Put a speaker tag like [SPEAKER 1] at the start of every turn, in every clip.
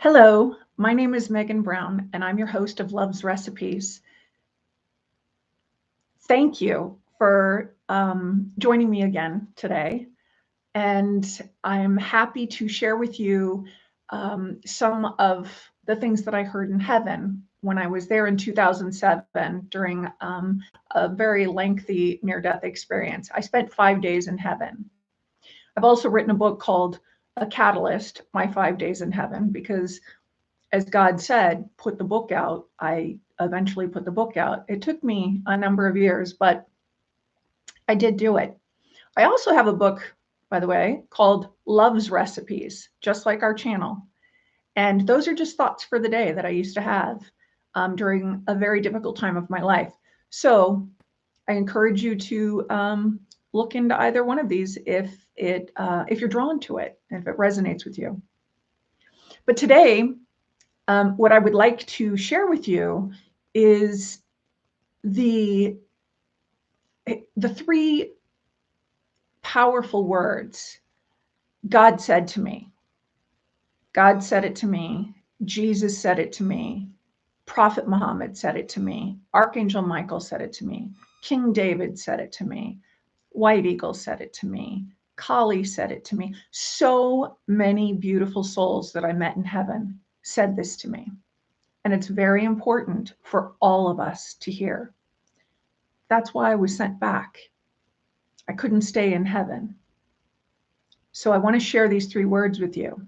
[SPEAKER 1] Hello, my name is Megan Brown, and I'm your host of Love's Recipes. Thank you for joining me again today. And I'm happy to share with you some of the things that I heard in heaven when I was there in 2007 during a very lengthy near-death experience. I spent 5 days in heaven. I've also written a book called A Catalyst, My 5 Days in Heaven, because as God said, put the book out, I eventually put the book out. It took me a number of years, but I did do it. I also have a book, by the way, called Love's Recipes, just like our channel. And those are just thoughts for the day that I used to have during a very difficult time of my life. So I encourage you to look into either one of these if you're drawn to it, if it resonates with you. But today, what I would like to share with you is the three powerful words God said to me. God said it to me. Jesus said it to me. Prophet Muhammad said it to me. Archangel Michael said it to me. King David said it to me. White Eagle said it to me. Kali said it to me. So many beautiful souls that I met in heaven said this to me. And it's very important for all of us to hear. That's why I was sent back. I couldn't stay in heaven. So I want to share these three words with you.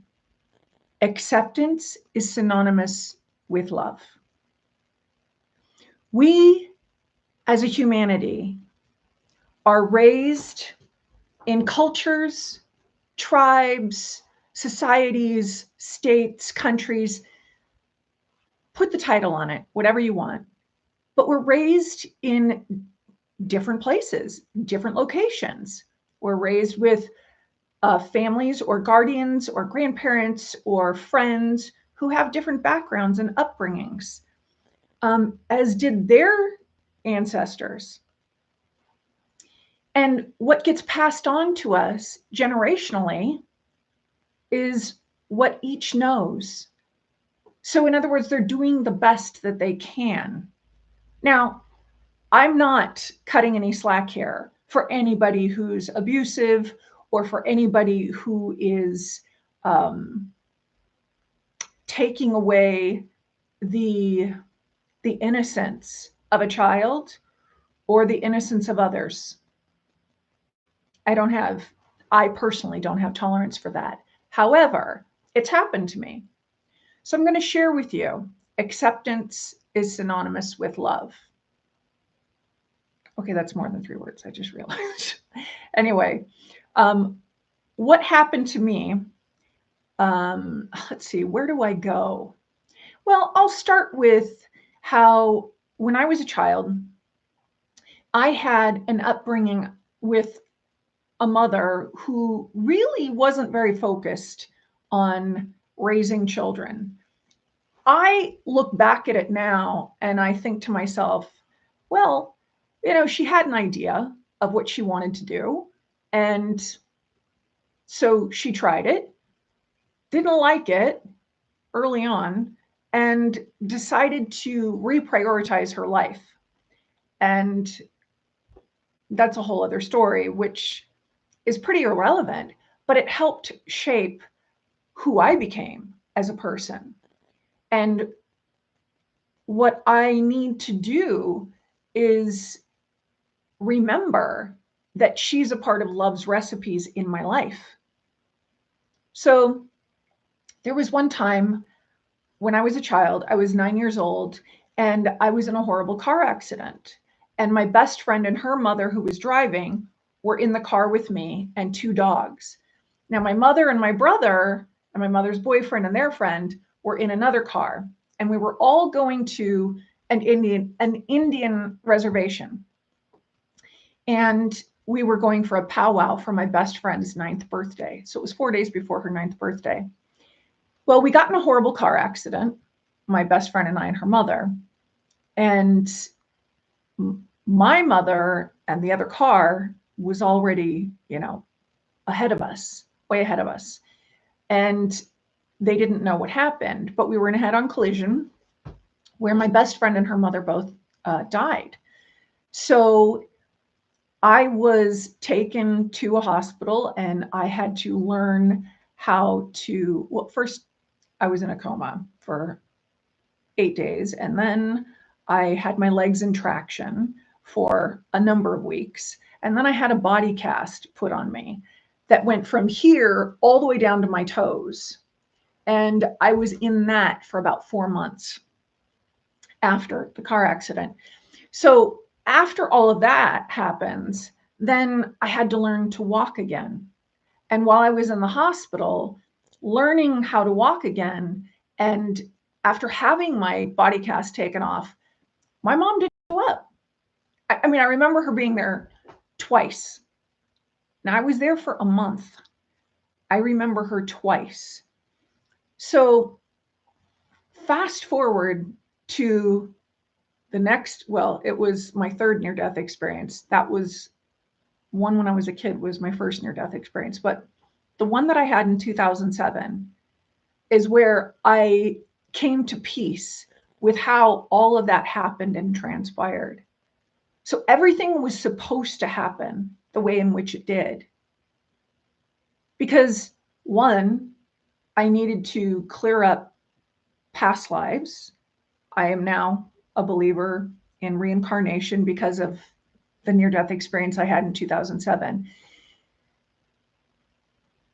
[SPEAKER 1] Acceptance is synonymous with love. We, as a humanity, are raised in cultures, tribes, societies, states, countries. Put the title on it, whatever you want. But we're raised in different places, different locations. We're raised with families or guardians or grandparents or friends who have different backgrounds and upbringings, as did their ancestors. And what gets passed on to us generationally is what each knows. So in other words, they're doing the best that they can. Now, I'm not cutting any slack here for anybody who's abusive or for anybody who is taking away the innocence of a child or the innocence of others. I personally don't have tolerance for that. However, it's happened to me. So I'm going to share with you, acceptance is synonymous with love. Okay, that's more than three words, I just realized. Anyway, what happened to me, let's see, where do I go? Well, I'll start with how when I was a child, I had an upbringing with a mother who really wasn't very focused on raising children. I look back at it now and I think to myself, well, she had an idea of what she wanted to do. And so she tried it, didn't like it early on, and decided to reprioritize her life. And that's a whole other story, which is pretty irrelevant, but it helped shape who I became as a person. And what I need to do is remember that she's a part of Love's Recipes in my life. So there was one time when I was a child, I was 9 years old, and I was in a horrible car accident. And my best friend and her mother, who was driving, were in the car with me and two dogs. Now, my mother and my brother and my mother's boyfriend and their friend were in another car. And we were all going to an Indian reservation. And we were going for a powwow for my best friend's 9th birthday. So it was 4 days before her 9th birthday. Well, we got in a horrible car accident, my best friend and I and her mother. And my mother and the other car was already, ahead of us, way ahead of us. And they didn't know what happened, but we were in a head-on collision where my best friend and her mother both died. So I was taken to a hospital and I had to learn how to, well, first I was in a coma for 8 days, and then I had my legs in traction for a number of weeks. And then I had a body cast put on me that went from here all the way down to my toes. And I was in that for about 4 months after the car accident. So after all of that happens, then I had to learn to walk again. And while I was in the hospital, learning how to walk again, and after having my body cast taken off, my mom didn't show up. I mean, I remember her being there twice. Now, I was there for a month. I remember her twice. So fast forward to the next, well, it was my third near-death experience. That was one when I was a kid, was my first near-death experience. But the one that I had in 2007 is where I came to peace with how all of that happened and transpired. So everything was supposed to happen the way in which it did. Because one, I needed to clear up past lives. I am now a believer in reincarnation because of the near-death experience I had in 2007.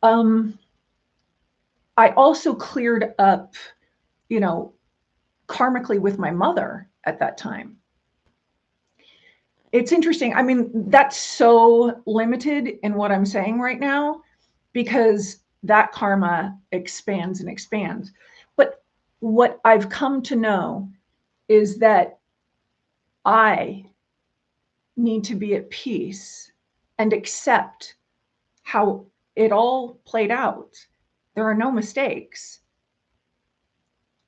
[SPEAKER 1] I also cleared up, karmically with my mother at that time. It's interesting. I mean, that's so limited in what I'm saying right now because that karma expands and expands. But what I've come to know is that I need to be at peace and accept how it all played out. There are no mistakes.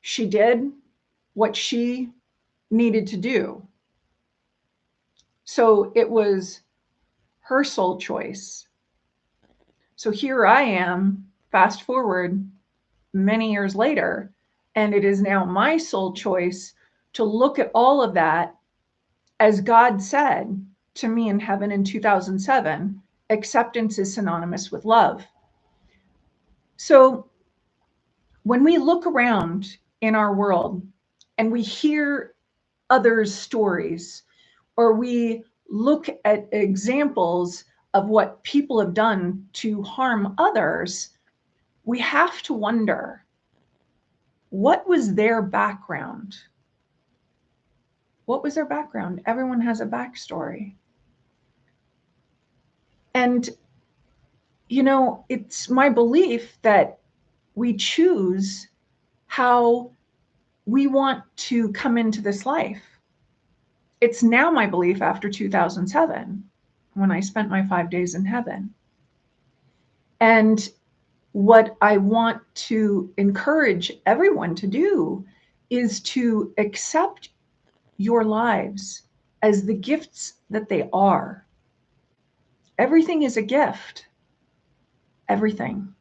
[SPEAKER 1] She did what she needed to do. So it was her soul choice. So here I am, fast forward many years later, and it is now my soul choice to look at all of that as God said to me in heaven in 2007, acceptance is synonymous with love. So when we look around in our world and we hear others' stories, or we look at examples of what people have done to harm others, we have to wonder, what was their background? What was their background? Everyone has a backstory. And, it's my belief that we choose how we want to come into this life. It's now my belief after 2007, when I spent my 5 days in heaven. And what I want to encourage everyone to do is to accept your lives as the gifts that they are. Everything is a gift. Everything.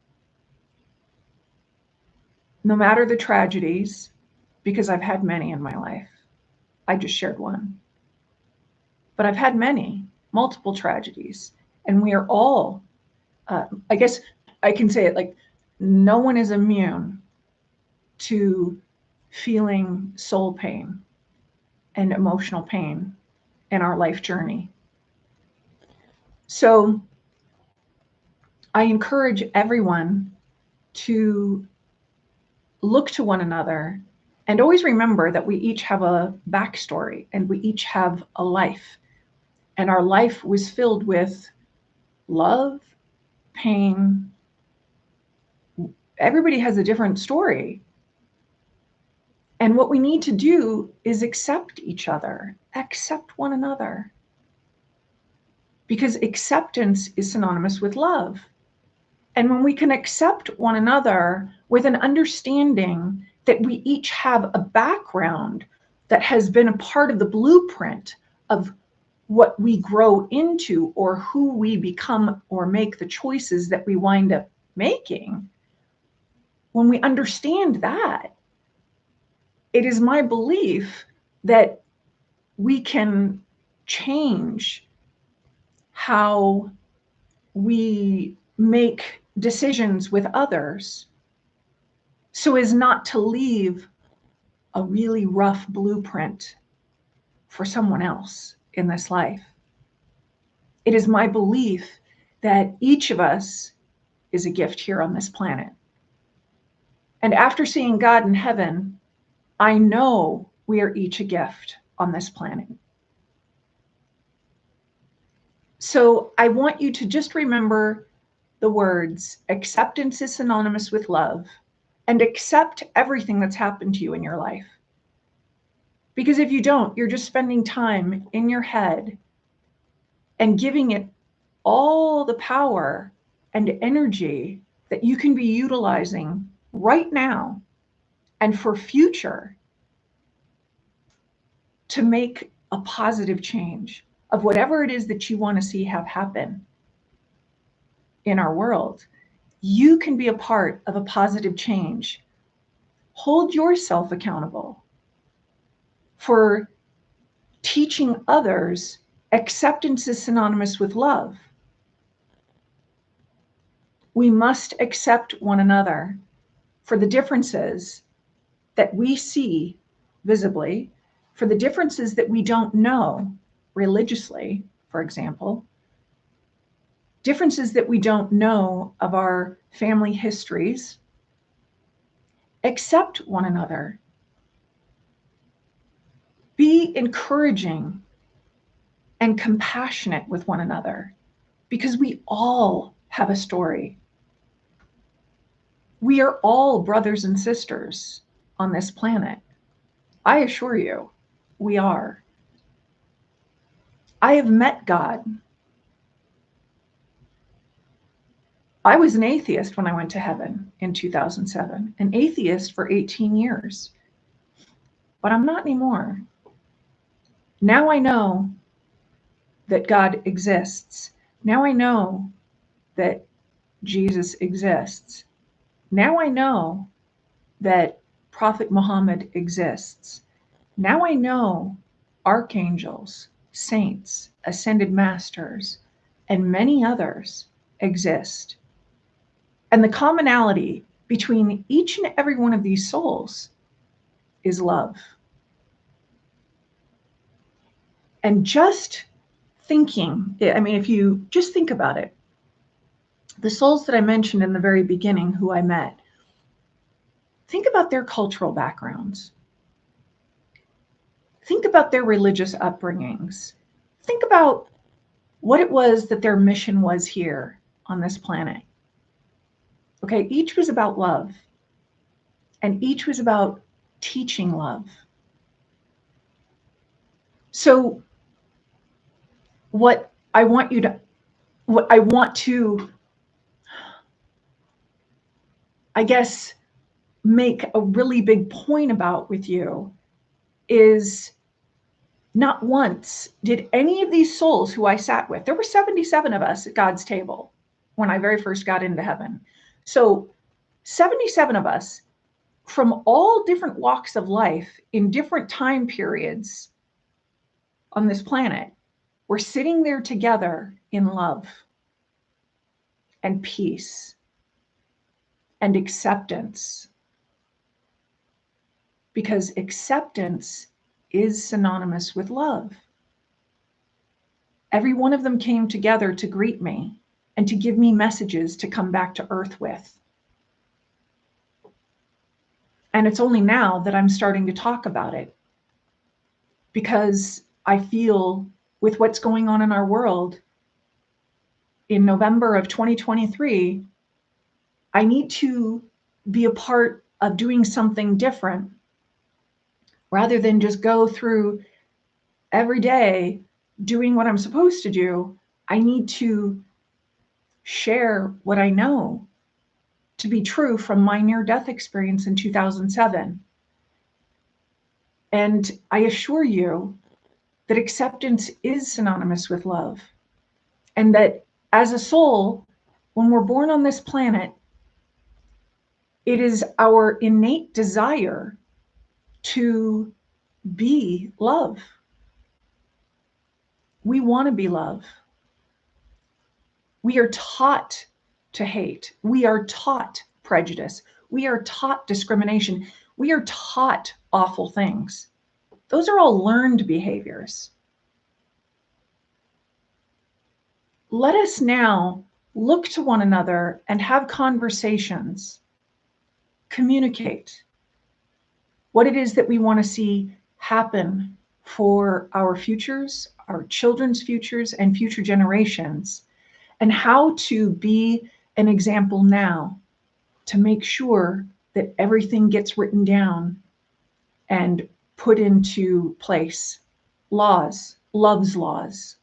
[SPEAKER 1] No matter the tragedies, because I've had many in my life. I just shared one. But I've had many, multiple tragedies. And we are all, I guess I can say it like, no one is immune to feeling soul pain and emotional pain in our life journey. So I encourage everyone to look to one another and always remember that we each have a backstory and we each have a life. And our life was filled with love, pain. Everybody has a different story. And what we need to do is accept each other, accept one another. Because acceptance is synonymous with love. And when we can accept one another with an understanding that we each have a background that has been a part of the blueprint of what we grow into or who we become or make the choices that we wind up making, when we understand that, it is my belief that we can change how we make decisions with others so as not to leave a really rough blueprint for someone else in this life. It is my belief that each of us is a gift here on this planet. And after seeing God in heaven, I know we are each a gift on this planet. So I want you to just remember the words, acceptance is synonymous with love, and accept everything that's happened to you in your life. Because if you don't, you're just spending time in your head and giving it all the power and energy that you can be utilizing right now and for future to make a positive change of whatever it is that you want to see have happen in our world. You can be a part of a positive change. Hold yourself accountable for teaching others acceptance is synonymous with love. We must accept one another for the differences that we see visibly, for the differences that we don't know religiously, for example, differences that we don't know of our family histories. Accept one another. Be encouraging and compassionate with one another because we all have a story. We are all brothers and sisters on this planet. I assure you, we are. I have met God. I was an atheist when I went to heaven in 2007, an atheist for 18 years, but I'm not anymore. Now I know that God exists. Now I know that Jesus exists. Now I know that Prophet Muhammad exists. Now I know archangels, saints, ascended masters, and many others exist. And the commonality between each and every one of these souls is love. And just thinking, I mean, if you just think about it, the souls that I mentioned in the very beginning who I met, think about their cultural backgrounds. Think about their religious upbringings. Think about what it was that their mission was here on this planet. Okay, each was about love, and each was about teaching love. So what I want to, I guess, make a really big point about with you is not once did any of these souls who I sat with, there were 77 of us at God's table when I very first got into heaven. So 77 of us from all different walks of life in different time periods on this planet were sitting there together in love and peace and acceptance. Because acceptance is synonymous with love. Every one of them came together to greet me and to give me messages to come back to Earth with. And it's only now that I'm starting to talk about it because I feel with what's going on in our world in November of 2023, I need to be a part of doing something different rather than just go through every day doing what I'm supposed to do. I need to share what I know to be true from my near-death experience in 2007. And I assure you that acceptance is synonymous with love. And that as a soul, when we're born on this planet, It is our innate desire to be love. We want to be love. We are taught to hate. We are taught prejudice. We are taught discrimination. We are taught awful things. Those are all learned behaviors. Let us now look to one another and have conversations, communicate what it is that we want to see happen for our futures, our children's futures, and future generations, and how to be an example now to make sure that everything gets written down and put into place. Laws, love's laws.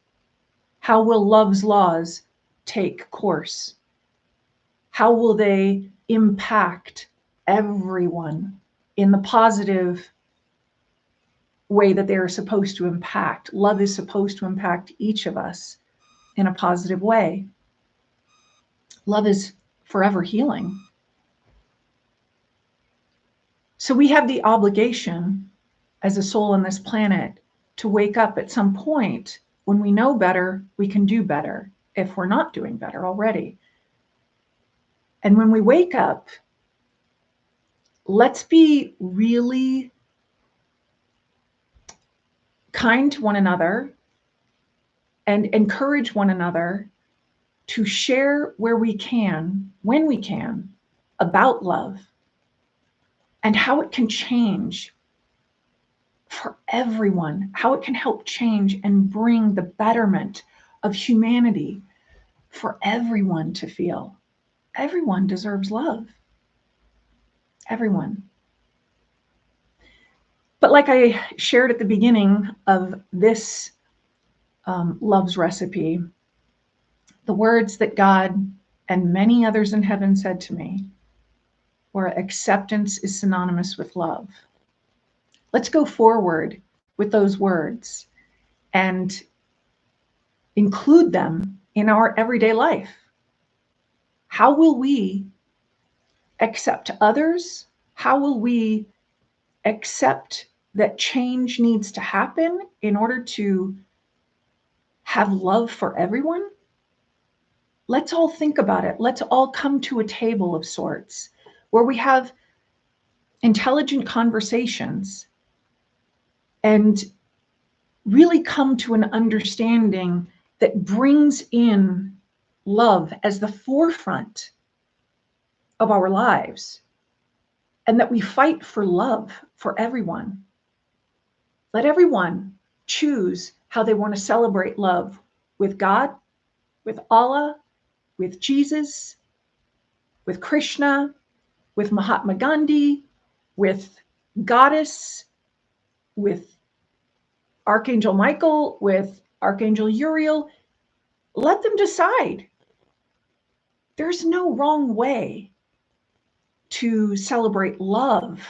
[SPEAKER 1] How will love's laws take course? How will they impact everyone in the positive way that they are supposed to impact? Love is supposed to impact each of us in a positive way. Love is forever healing. So we have the obligation as a soul on this planet to wake up at some point when we know better, we can do better if we're not doing better already. And when we wake up, let's be really kind to one another and encourage one another to share where we can, when we can, about love and how it can change for everyone, how it can help change and bring the betterment of humanity for everyone to feel. Everyone deserves love. Everyone. But like I shared at the beginning of this Love's Recipe, the words that God and many others in heaven said to me were, acceptance is synonymous with love. Let's go forward with those words and include them in our everyday life. How will we accept others? How will we accept that change needs to happen in order to have love for everyone? Let's all think about it. Let's all come to a table of sorts where we have intelligent conversations and really come to an understanding that brings in love as the forefront of our lives, and that we fight for love for everyone. Let everyone choose how they want to celebrate love with God, with Allah, with Jesus, with Krishna, with Mahatma Gandhi, with Goddess, with Archangel Michael, with Archangel Uriel. Let them decide. There's no wrong way to celebrate love.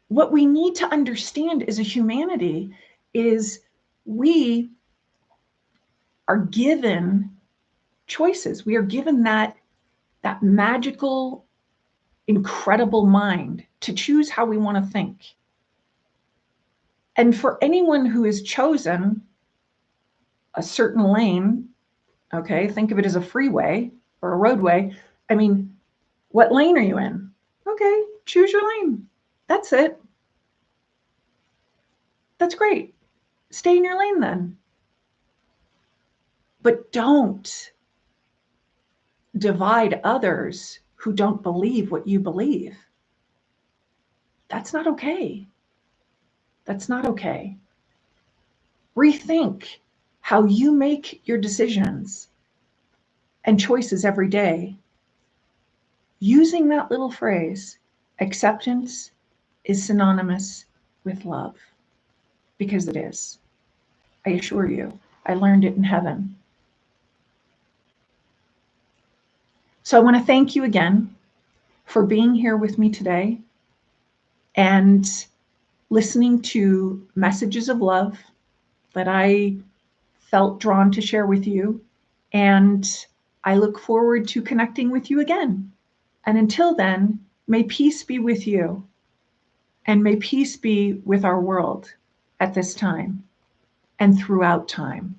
[SPEAKER 1] What we need to understand as a humanity is we are given choices. We are given that magical, incredible mind to choose how we want to think. And for anyone who has chosen a certain lane, okay, think of it as a freeway or a roadway. I mean, what lane are you in? Okay, choose your lane. That's it. That's great. Stay in your lane then. But don't divide others who don't believe what you believe. That's not okay. That's not okay. Rethink how you make your decisions and choices every day using that little phrase, acceptance is synonymous with love, because it is. I assure you, I learned it in heaven. So I want to thank you again for being here with me today and listening to messages of love that I felt drawn to share with you. And I look forward to connecting with you again. And until then, may peace be with you, and may peace be with our world at this time and throughout time.